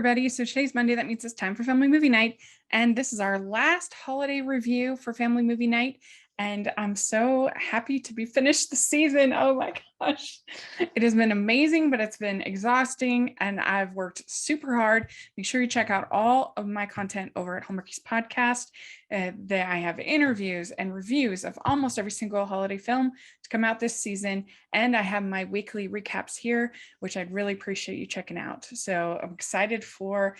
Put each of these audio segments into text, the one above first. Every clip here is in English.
everybody. So today's Monday. That means it's time for Family Movie Night. And this is our last holiday review for Family Movie Night. And I'm so happy to be finished the season. Oh my gosh. It has been amazing, but it's been exhausting. And I've worked super hard. Make sure you check out all of my content over at Hallmarkies Podcast. That I have interviews and reviews of almost every single holiday film to come out this season. And I have my weekly recaps here, which I'd really appreciate you checking out. So I'm excited for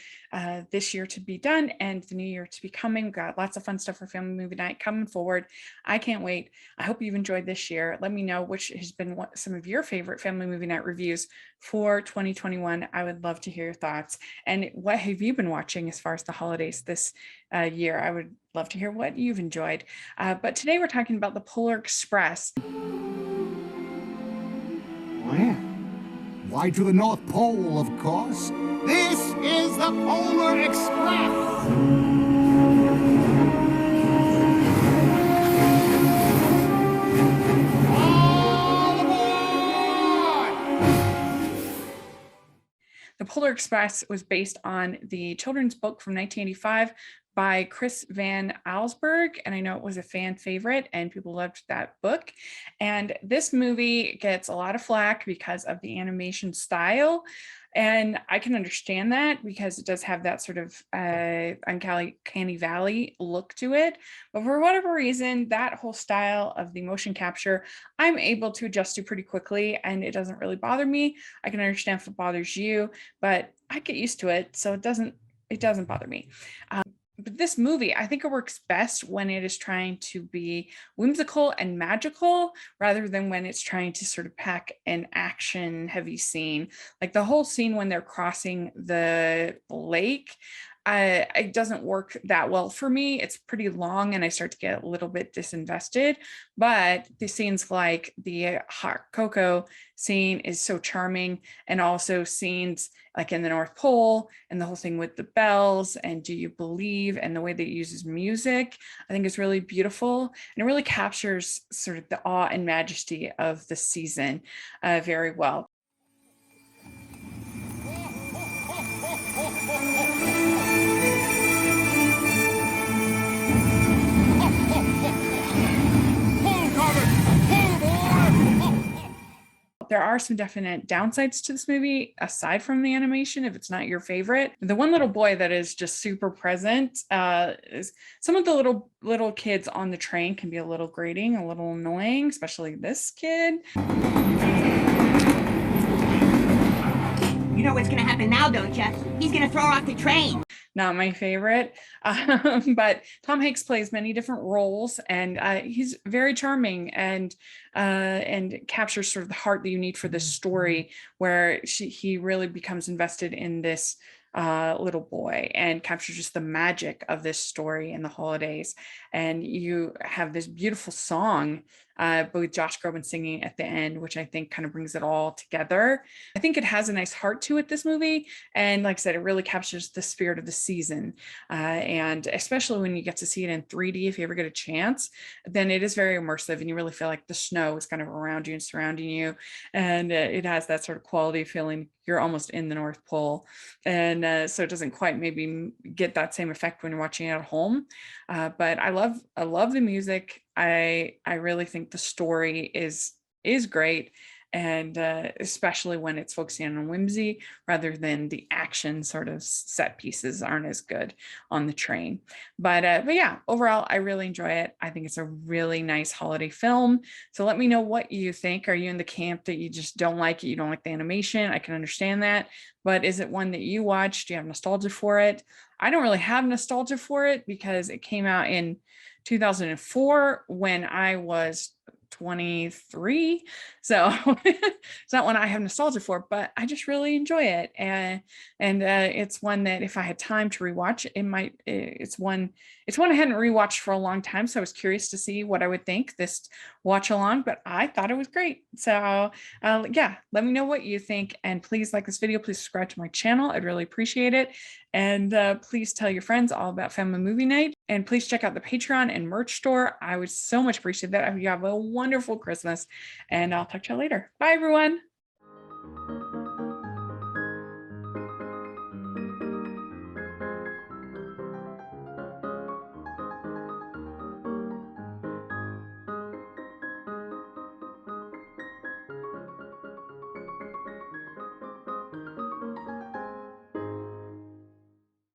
this year to be done and the new year to be coming. We've got lots of fun stuff for Family Movie Night coming forward. I can't wait. I hope you've enjoyed this year. Let me know which has been some of your favorite Family Movie Night reviews for 2021. I would love to hear your thoughts. And what have you been watching as far as the holidays this year? I would love to hear what you've enjoyed. But today we're talking about the Polar Express. Where? Why, to the North Pole, of course. This is the Polar Express! All aboard! The Polar Express was based on the children's book from 1985 by Chris Van Allsburg, and I know it was a fan favorite and people loved that book. And this movie gets a lot of flack because of the animation style, and I can understand that because it does have that sort of uncanny valley look to it. But for whatever reason, that whole style of the motion capture, I'm able to adjust to pretty quickly, and it doesn't really bother me. I can understand if it bothers you, but I get used to it, so it doesn't bother me. But this movie, I think it works best when it is trying to be whimsical and magical rather than when it's trying to sort of pack an action heavy scene. Like the whole scene when they're crossing the lake, it doesn't work that well for me. It's pretty long and I start to get a little bit disinvested, but the scenes like the hot cocoa scene is so charming, and also scenes like in the North Pole and the whole thing with the bells and Do You Believe and the way that it uses music, I think is really beautiful, and it really captures sort of the awe and majesty of the season very well. There are some definite downsides to this movie, aside from the animation, if it's not your favorite. The one little boy that is just super present is some of the little kids on the train can be a little grating, a little annoying, especially this kid. You know what's gonna happen now, don't you? He's gonna throw her off the train. Not my favorite, but Tom Hanks plays many different roles, and he's very charming and captures sort of the heart that you need for this story, where he really becomes invested in this little boy and captures just the magic of this story in the holidays. And you have this beautiful song with Josh Groban singing at the end, which I think kind of brings it all together. I think it has a nice heart to it, this movie. And like I said, it really captures the spirit of the season. And especially when you get to see it in 3D, if you ever get a chance, then it is very immersive and you really feel like the snow is kind of around you and surrounding you. And it has that sort of quality feeling you're almost in the North Pole. And so it doesn't quite maybe get that same effect when you're watching it at home. But I love the music. I really think the story is great, and especially when it's focusing on whimsy rather than the action sort of set pieces aren't as good on the train. But yeah, overall, I really enjoy it. I think it's a really nice holiday film. So let me know what you think. Are you in the camp that you just don't like it? You don't like the animation? I can understand that. But is it one that you watched? Do you have nostalgia for it? I don't really have nostalgia for it because it came out in 2004 when I was 23. So it's not one I have nostalgia for, but I just really enjoy it. And it's one that if I had time to rewatch, it's one I hadn't rewatched for a long time. So I was curious to see what I would think this watch along, but I thought it was great. So yeah, let me know what you think. And please like this video, please subscribe to my channel. I'd really appreciate it. And please tell your friends all about Family Movie Night. And please check out the Patreon and merch store. I would so much appreciate that. I hope you have a wonderful Christmas, and I'll talk to you later. Bye, everyone.